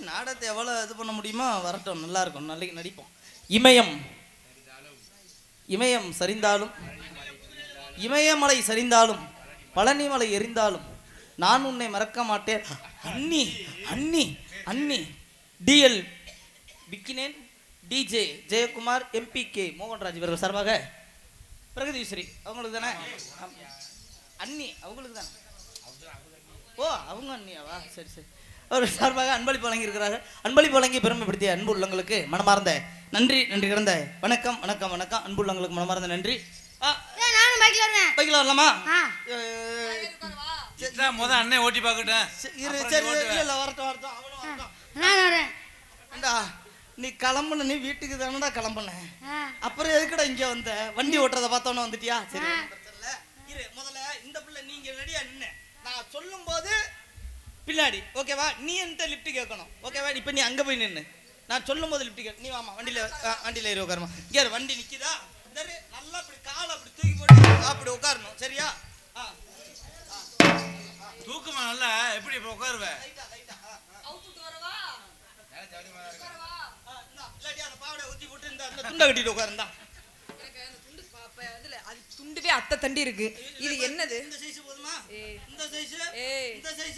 நாடகத்தை எவ்வளோ இது பண்ண முடியுமோ வரட்டும், நல்லா இருக்கும், நாளைக்கு நடிப்போம். இமயம் இமயம் சரிந்தாலும், இமயமலை சரிந்தாலும், பழனிமலை எரிந்தாலும் நான் உன்னை மறக்க மாட்டேன் அண்ணி அண்ணி அண்ணி. டிஎல் விக்கினேன், டிஜே ஜெயக்குமார், எம்பிகே மோகன்ராஜ் இவர்கள் சார்பாக பிரகதீஸ்வரி அவங்களுக்கு தானே அண்ணி, அவங்களுக்கு தானே. ஓ அவங்க அண்ணியாவா, சரி சரி. அவர் சார்பாக அன்பளிப்பு வழங்கியிருக்கிறார்கள். அன்பளிப்பு வழங்கி பெருமைப்படுத்திய அன்பு உள்ளங்களுக்கு மனமார்ந்த நன்றி, நன்றி கிடந்த வணக்கம் வணக்கம் வணக்கம். அன்பு உள்ளங்களுக்கு மனமார்ந்த நன்றி. பைக்கில் வரலாமா? முதல் அண்ணன் ஓட்டி பார்க்கட்டேன். நீ கிளம்புன, நீ வீட்டுக்கு தானடா கிளம்புன, அப்புறம் எதுக்குடா இங்க வந்த? வண்டி ஓட்டுறத பார்த்தோன்னு வந்துட்டியா? சரி இரு, முதல்ல இந்த பிள்ளை நீங்க ரெடியா நின்று நான் சொல்லும் போது பின்னாடி ஓகேவா? நீ என்கிட்ட லிஃப்ட் கேட்கணும் ஓகேவா? இப்போ நீ அங்கே போய் நின்று நான் சொல்லும் போது லிஃப்ட் கேட்க. நீ வாமா வண்டியில் ஏறி உட்காருமா. இங்கே வண்டி நிற்கிதா, நல்லா அப்படி காலை அப்படி தூக்கி போட்டு அப்படி உட்காரணும், சரியா? தூக்குமா நல்லா, எப்படி இப்போ உட்காருவேன்? துண்டை கட்டிட்டு உட்காருந்தா துண்டுவே அத்தை தண்டி இருக்கு. இது என்னது? இந்த சைஸ் போதுமா? இந்த சைஸ் இந்த சைஸ்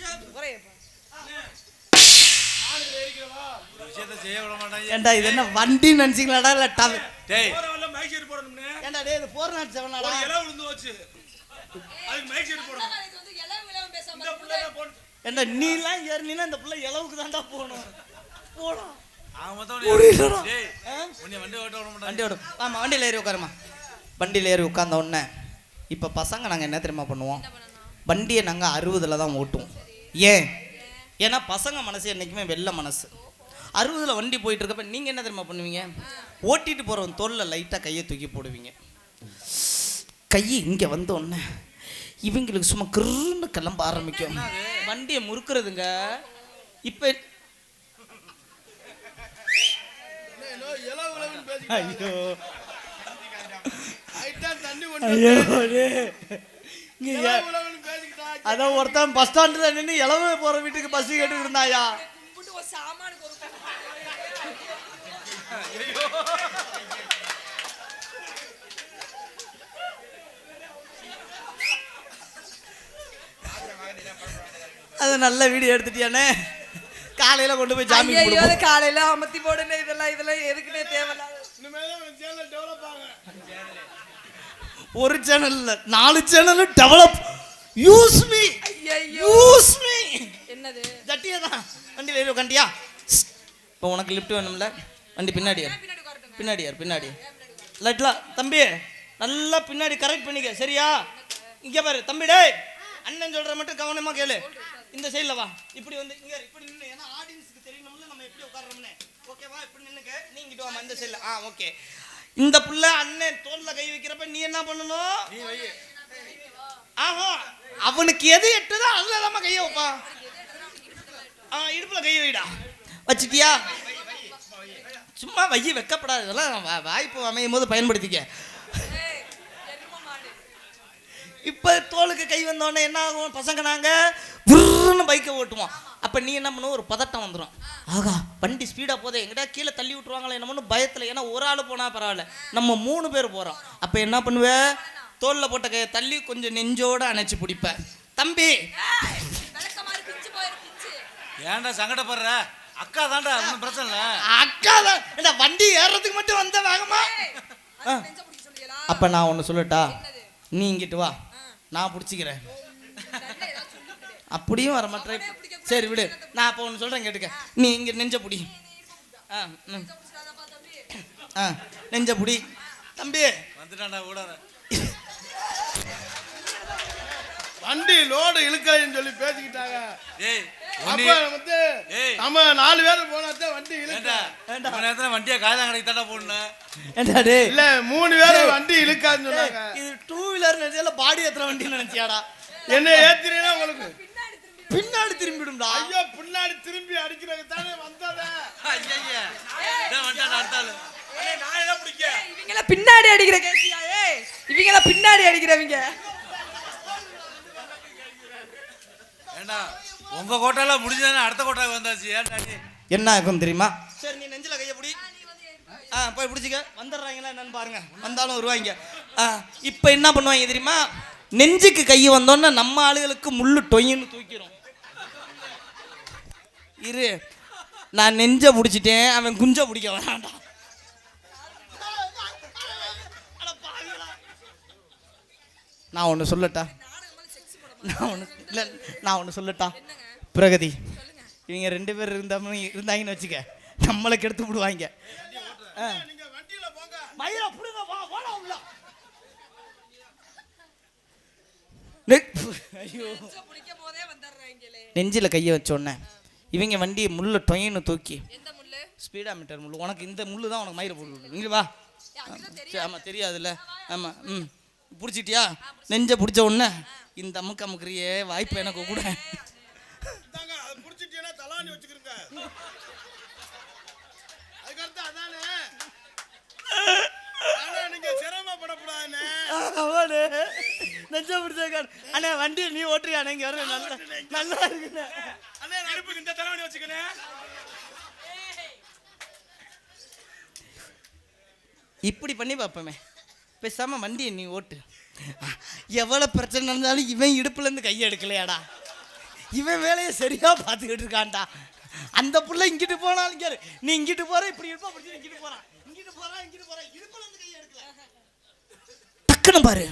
ஏண்டா இது என்ன வண்டி நினைச்சீங்களாடா? இல்ல டேய் மைக் செட் போடணும்னே. ஏண்டா டேய் இது 407 ஆடா, எல விழுந்து போச்சு, அதுக்கு மைக் செட் போடணும். இது வந்து எலவு பேசாம இந்த புள்ள போடு. ஏண்டா நீலாம் ஏறினா இந்த புள்ள எலவுக்கு தான்டா போணும். போடா ஆ மொத்தம் டேய் உன்னை வண்டி ஓட்ட விட மாட்டாங்க. வண்டி ஓடு. ஆமா வண்டியில ஏறி உட்காருமா. வண்டியில் ஏறி உட்கார்ந்த உடனே இப்போ பசங்க நாங்கள் என்ன தெரியுமா பண்ணுவோம்? வண்டியை நாங்கள் 60ல் தான் ஓட்டுவோம். ஏன்னா பசங்க மனசு என்றைக்குமே வெள்ள மனசு. 60ல் வண்டி போயிட்டு இருக்கப்ப நீங்கள் என்ன தெரியுமா பண்ணுவீங்க? ஓட்டிட்டு போகிறவன் தோளில் லைட்டாக கையை தூக்கி போடுவீங்க. கை இங்கே வந்த உடனே இவங்களுக்கு சும்மா கிருன்னு கிளம்ப ஆரம்பிக்கும், வண்டியை முறுக்குறதுங்க. இப்போ ஐயோ அதான் ஒருத்தன் பஸ் ஸ்டாண்ட்ல நின்று இளவு போற வீட்டுக்கு பஸ் கேட்டு இருந்தாயா? அது நல்ல வீடியோ எடுத்துட்டியானே. காலையில கொண்டு போய் ஜாமி போடு. காலையில அமர்த்தி போடுனே. இதெல்லாம் எதுக்குனே தேவையில்ல. ஒரு சேனல் இல்ல 4 channel develop. Use me use me. என்னது? ஜட்டியா தான் வண்டியில ஏறி உட்காண்டியா? இப்போ உனக்கு லிஃப்ட் வேணும்ல, வண்டி பின்னாடி பின்னாடி லைட்லாம் தம்பி நல்லா பின்னாடி கரெக்ட் பண்ணிக்க, சரியா? இங்க பாரு தம்பி, டேய் அண்ணன் சொல்ற மட்டும் கவனமா கேளு. இந்த சைடுல வா, இப்படி வந்து இங்க இப்படி நின்னு, ஏன்னா ஆடியன்ஸ்க்கு தெரியணும்ல நம்ம எப்படி உட்கார்றோம்னு. ஓகேவா? இப்படி நின்னுக்க, நீ இங்கிட்டு வாமா இந்த சைடுல. ஓகே. இந்த புள்ள அண்ணன் தோல்ல கை வைக்கிறப்ப நீ என்ன பண்ணணும்? நீ வை. ஆஹா, அவனுக்கு எது எட்டுதோ அதுல தான் கையை வைப்பான். இடுப்புல கையை வைடா. வச்சிட்டியா? சும்மா வைய வைக்கப்படாது, இதெல்லாம் வாய்ப்பு அமையும் போது பயன்படுத்திக்க. இப்ப தோலுக்கு கை வந்தோடனே என்ன ஆகும்? பசங்க நாங்க விருன்னு பைக்கை ஓட்டுவோம். அப்ப நீ என்ன பண்ணுவோம்? ஒரு பதட்டம் வந்துடும். ஆகா வண்டி ஸ்பீடா போதே, எங்கடா கீழே தள்ளி விட்டுருவாங்களே என்னமோன்னு பயத்துல. ஏன்னா ஒரு ஆள் போனா பரவாயில்ல, நம்ம 3 பேர் போறோம். அப்ப என்ன பண்ணுவ? தோல்ல போட்ட கையை தள்ளி கொஞ்சம் நெஞ்சோட அணைச்சு பிடிப்ப. தம்பி ஏன்டா சங்கடப்படுற? அக்கா தான்டா, ஒன்றும் பிரச்சனை இல்லை. அக்கா தான். என்ன வண்டி ஏறதுக்கு மட்டும் வந்த வேகமா? அப்ப நான் ஒன்று சொல்லட்டா? நீ இங்கிட்டு வா, நான் பிடிச்சிக்கிறேன். அப்படியும் வர மாட்டேன். சரி விடு, நான் அப்போ ஒன்று சொல்கிறேன் கேட்டுக்க. நீ இங்கே நெஞ்ச புடி. நெஞ்ச புடி தம்பி. வந்துட்டான்டா கூட. வண்டி லோடு இழுக்காதுன்னு சொல்லி பேசிக்கிட்டாங்க. ஏய் அப்ப வந்து நம்ம 4 பேர் போனாதான் வண்டி இழுக்கா. வண்டியை காய்தான் கடைக்கு தட்டா போடணும். இல்ல 3 பேர் வண்டி இழுக்காதுன்னு சொன்னாங்க. இது 2 வீலர் நினைச்சால பாடி ஏத்துற வண்டி நினைச்சியாடா? என்ன ஏத்துறீனா உங்களுக்கு பின்னாடி திரும்பிடும்டா. ஐயோ பின்னாடி திரும்பி அடிக்கிறதுக்கு தானே வந்ததே. ஐயா நான் வந்தானே அடுத்தால. நான் என்ன பிடிக்க? இவங்கள பின்னாடி அடிக்கிற கேசியா? இவங்கள பின்னாடி அடிக்கிறவங்க. ஏண்டா உங்க கோட்டால முடிஞ்சதானே அடுத்த கோட்டாக்கு வந்தாச்சு. ஏன்டா என்ன ஆகும் தெரியுமா? சரி நீ நெஞ்சில கையை பிடி. போய் பிடிச்சிக்க. வந்துடுறாங்களா என்னன்னு பாருங்க. வந்தாலும் வருவாங்க. இப்போ என்ன பண்ணுவாங்க தெரியுமா? நெஞ்சுக்கு கை வந்தோன்னா நம்ம ஆளுகளுக்கு முள்ளு டொயின்னு தூக்கிடும். இரு, நான் நெஞ்ச பிடிச்சிட்டேன், அவன் குஞ்ச பிடிக்க வேண்டாம். நான் ஒன்று சொல்லட்டா? நான் ஒன்று சொல்லட்டா? பிரகதி, இவங்க 2 பேர் இருந்தாங்கன்னு வச்சுக்க, நம்மளை கெடுத்து விடுவாங்க. நெஞ்சில கையை வச்சோடனே இவங்க வண்டியை முள்ளு டொயின்னு தூக்கி, ஸ்பீடா மீட்டர் முள்ளு, உனக்கு இந்த முள்ளு தான் உனக்கு மயிரை போட்டு இங்கே வா. ஆமாம் தெரியாதுல்ல. ஆமாம். பிடிச்சிட்டியா? நெஞ்ச பிடிச்ச உடனே இந்த அமுக்கு அமுக்குறியே வாய்ப்பு எனக்கு கூட. நெஞ்ச பிடிச்ச அண்ணா வண்டியை நீ ஓட்டுறியா? நீங்க வர நல்லா இருக்குண்ணே. இந்த தலைவணி வச்சுக்கணே. இப்படி பண்ணி பார்ப்போமே. பேசாம வண்டியை நீ ஓட்டு. எவ்வளவு பிரச்சனை நடந்தாலும் இவன் இடுப்புல இருந்து கையை எடுக்கலையாடா. இவன் வேலையை சரியா பார்த்துக்கிட்டு இருக்கான்டா. அந்த புள்ள இங்கிட்டு போனாலும் கேரு, நீ இங்கிட்டு போற இப்படி இருப்பா, அப்படி இங்கிட்டு போறான், இங்கிட்டு போறான், இங்கிட்டு போறான், இடுப்புல இருந்து கையை எடுக்கல. டக்குன்னு பாரு,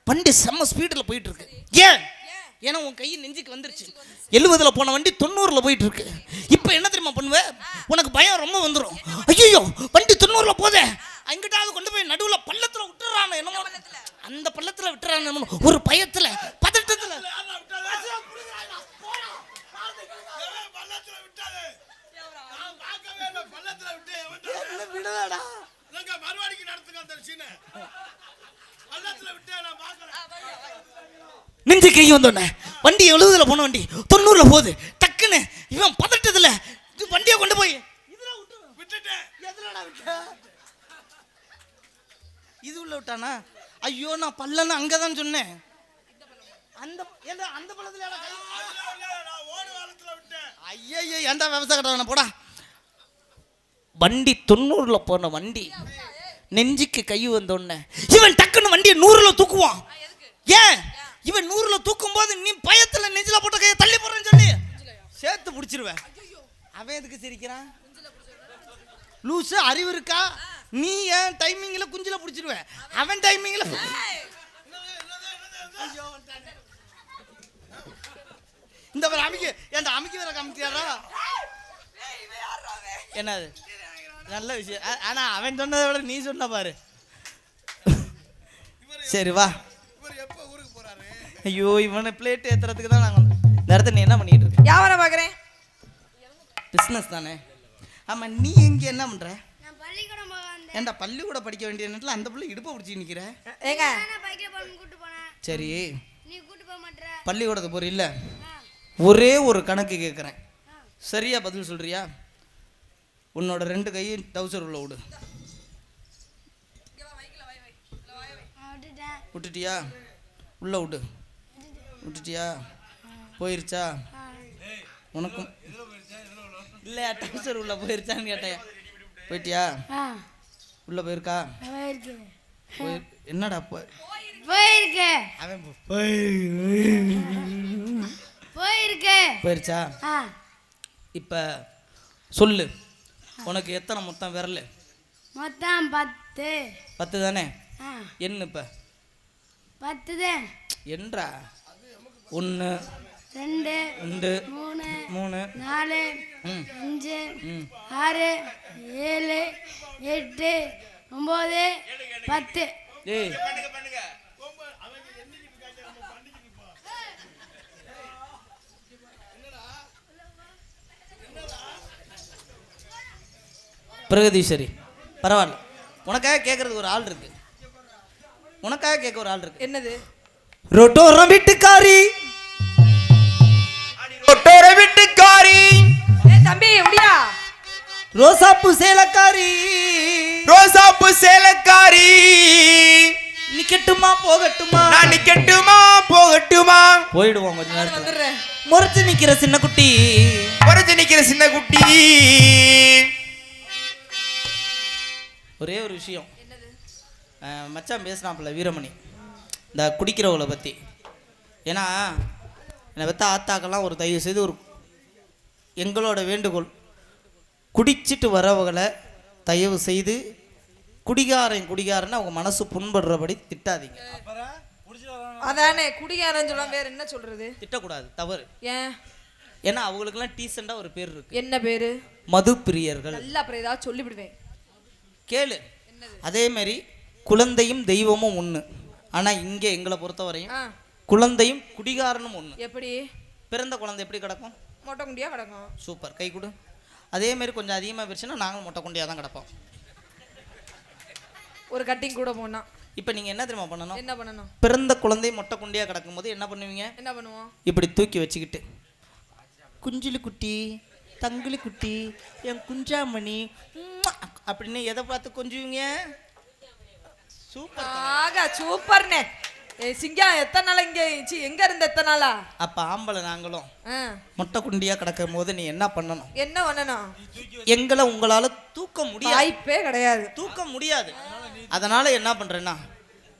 வண்டி செம்ம ஸ்பீடில் போயிட்டு இருக்கு. ஏன்? ஏன்னா உன் கை நெஞ்சுக்கு வந்துருச்சு. 70ல் போன வண்டி 90ல் போயிட்டு இருக்கு. இப்போ என்ன தெரியுமா பண்ணுவேன்? உனக்கு பயம் ரொம்ப வந்துடும். ஐயோ வண்டி 90ல் போதே, அங்கிட்டாவது கொண்டு போய் நடுவில் பள்ளத்தில் விட்டுறான். என்னமோ அந்த பள்ளத்தில் விட்டுறான் ஒரு பயத்தில் பதட்டத்தில். நெஞ்சு கை வந்தோடனே வண்டி 70ல் போன வண்டி 90ல் போகுது. டக்குன்னு இவன் பதட்டத்துல வண்டியை கொண்டு போய் இது உள்ள விட்டானா? ஐயோ நான் பல்லன்னு அங்கதான் சொன்னேன். அந்த பள்ளத்துல ஐயோ ஏன்டா விவசாய கட்ட போடா. வண்டி 90ல் போன வண்டி நெஞ்சுக்கு கை வந்தோடனே இவன் டக்குன்னு வண்டியை 100ல் தூக்குவான். ஏன்? இவன் 100ல் தூக்கும் போது நீ பயத்துல நெஞ்சில போட்ட கையை தள்ளி போறேன்னு சொல்லி சேர்த்து பிடிச்சிருவேன். அவன் எதுக்கு சிரிக்கிறான்? லூசு, அறிவு இருக்கா? நீ ஏன் டைமிங்ல குஞ்சில பிடிச்சிருவேன், அவன் டைமிங்ல. இந்த அமைக்க ஏன்டா அமைக்க வேற காமிக்கிறாரா? என்னது நல்ல விஷயம். ஆனா அவன் சொன்னதை விட நீ சொன்ன பாரு. சரி வா. ஐயோ இவனை பிளேட் ஏத்துறதுக்கு தான் நாங்கள் இந்த இடத்துல. நீ என்ன பண்ணிட்டு இருக்க? வியாபாரம் பார்க்குறேன். பிஸ்னஸ் தானே? ஆமாம். நீ இங்கே என்ன பண்ணுற? ஏன்டா பள்ளிக்கூடம் படிக்க வேண்டிய நேரத்தில் அந்த பிள்ளை இடுப்பை பிடிச்சி நிற்கிற? ஏங்க சரி பள்ளிக்கூடத்துக்கு போகிற இல்லை, ஒரே ஒரு கணக்கு கேட்குறேன், சரியா பதில் சொல்கிறியா? உன்னோட 2 கையும் டவுசர் உள்ள விடு. விட்டுட்டியா? உள்ள விடு. விட்டுட்டியா? போயிருச்சா? உனக்கும் இல்லையா? டவுசர் உள்ள போயிருச்சான்னு கேட்டேன். போயிட்டியா? உள்ள போயிருக்கா? என்னடா அவன் போயிருச்சா? இப்ப சொல்லு, உனக்கு எத்தனை மொத்தம் விரல்? மொத்தம் 10. 10 தானே? என்ன இப்ப 10 தான். என்றா 1 2 3 4 5 6 7 8 9 10. ஏய் பிரகதீஸ்வரி பரவாயில்ல, உனக்காக கேட்கறதுக்கு ஒரு ஆள் இருக்கு. உனக்காக கேட்க ஒரு ஆள் இருக்கு. என்னது? ரொட்டோரம் வீட்டுக்காரி, ரொட்டோரம் வீட்டுக்காரி. ஏய் தம்பி முடியா. ரோசாப்பு சேலக்காரி, ரோசாப்பு சேலக்காரி. நிக்கட்டுமா போகட்டுமா நான் நிக்கட்டுமா போகட்டுமா போயிடுவோம் கொஞ்ச நான் நேரத்துல வந்துடுறேன். முறைச்சு நிக்கிற சின்ன குட்டி குறைச்சு நிக்கிற சின்ன குட்டி ஒரே ஒரு விஷயம் மச்சான் பேசினாப்புல வீரமணி இந்த குடிக்கிறவளை பற்றி ஏன்னா என்னை பற்ற ஆத்தாக்கெல்லாம் ஒரு தயவு செய்து ஒரு எங்களோட வேண்டுகோள் குடிச்சிட்டு வரவங்களை தயவு செய்து குடிகாரன்னு அவங்க மனசு புண்படுறபடி திட்டாதீங்க. அதானே குடிகாரன்னு சொல்ல வேற என்ன சொல்றது? திட்டக்கூடாது, தவறு. ஏன்? ஏன்னா அவங்களுக்கெல்லாம் டீசெண்டாக ஒரு பேர் இருக்கு. என்ன பேரு? மது பிரியர்கள். நல்லா அப்புறம் ஏதாவது சொல்லிவிடுவேன் கேளு. அதே மாதிரி குழந்தையும் தெய்வமும் ஒன்று. ஆனால் இங்கே எங்களை பொறுத்தவரையும் குழந்தையும் குடிகாரனும் ஒன்று. எப்படி? பிறந்த குழந்தை எப்படி கிடக்கும்? மொட்டை குண்டியா கிடக்கும். சூப்பர், கை கொடு. அதே மாதிரி கொஞ்சம் அதிகமாக போயிடுச்சுன்னா நாங்களும் மொட்டை குண்டியாக தான் கிடப்போம். ஒரு கட்டிங் கூட போனா இப்போ நீங்கள் என்ன தெரியுமா பண்ணணும்? என்ன பண்ணணும்? பிறந்த குழந்தை மொட்டை குண்டியாக கிடக்கும் போது என்ன பண்ணுவீங்க? என்ன பண்ணுவோம்? இப்படி தூக்கி வச்சுக்கிட்டு குஞ்சிலு குட்டி, தங்குலி குட்டி, என் குஞ்சாமணி அப்படின்னு எதை பார்த்து கொஞ்சுவீங்க? சூப்பர். ஆகா சூப்பர்னே. சிங்கம் எத்தனை நாள் இங்க எங்க இருந்த எத்தனை நாளா? அப்ப ஆம்பளை நாங்களும் மொட்டை குண்டியா கிடக்கும் போது நீ என்ன பண்ணணும்? என்ன பண்ணணும்? எங்களை உங்களால தூக்க முடியாது, வாய்ப்பே கிடையாது, தூக்க முடியாது. அதனால என்ன பண்றேன்னா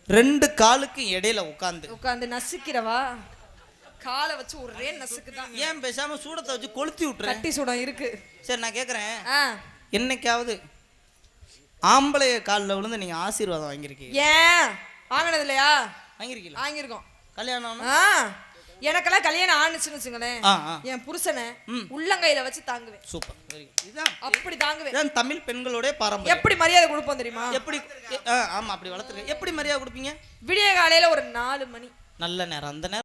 2 காலுக்கு இடையில உட்காந்து நசுக்கிறவா, காலை வச்சு ஒரே நசுக்கு தான். ஏன் பேசாம சூடத்தை வச்சு கொளுத்தி விட்டுறேன். கட்டி சூடம் இருக்கு. சரி நான் கேக்குறேன், என்னைக்காவது ஆம்பளைய காலில் விழுந்து நீங்க ஆசீர்வாதம் வாங்கியிருக்கீங்க? ஏன் வாங்கினது இல்லையா? வாங்கியிருக்கீங்களா? வாங்கியிருக்கோம். கல்யாணம் எனக்கெல்லாம் கல்யாணம் ஆணுச்சுன்னு வச்சுங்களேன், என் புருஷனை உள்ளங்கையில வச்சு தாங்குவேன். Super, very good. இதுதான் அப்படி தாங்குவேன். இதான் தமிழ் பெண்களோட பாரம்பரியம். எப்படி மரியாதை கொடுப்போம் தெரியுமா? எப்படி? ஆமா, அப்படி வளர்த்துருக்கேன். எப்படி மரியாதை கொடுப்பீங்க? விடிய காலையில ஒரு 4 மணி நல்ல நேரம், அந்த நேரம்